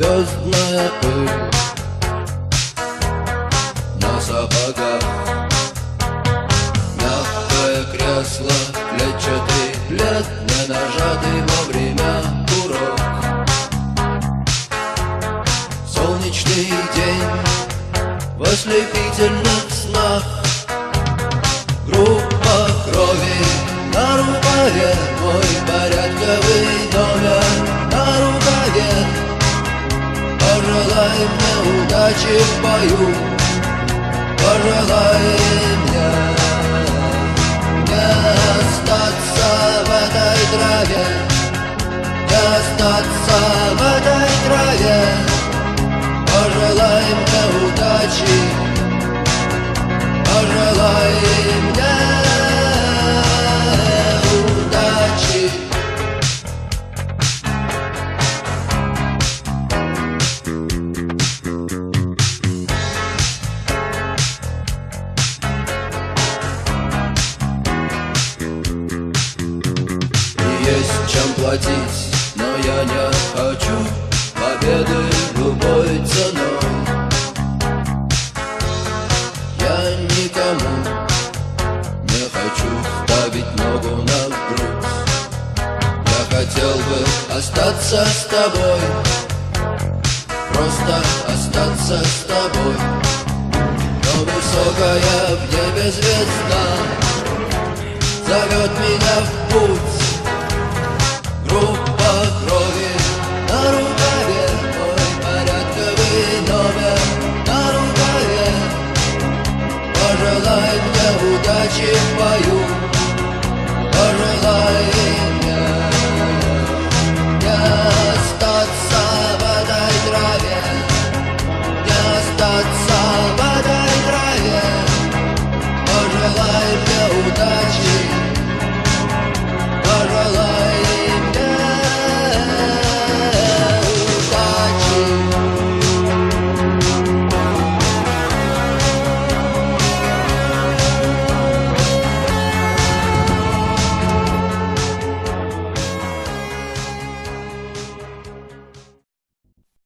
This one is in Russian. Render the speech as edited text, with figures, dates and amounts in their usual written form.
звездная пыль на сапогах. Мягкое кресло, клетчатый плед, не нажатый во время урок. Солнечный день в ослепительных снах. Группа крови на рукаве, мой порядковый номер на рукаве. Пожелай мне удачи в бою, пожелай мне не остаться в этой траве, не остаться в этой траве. Пожелай мне удачи, пожелай мне удачи. И есть чем платить, но я не хочу победы любой ценой. Я никому не хочу ставить ногу на грудь. Я хотел бы остаться с тобой, просто остаться с тобой. Но высокая в небе звезда зовет меня в путь. Группа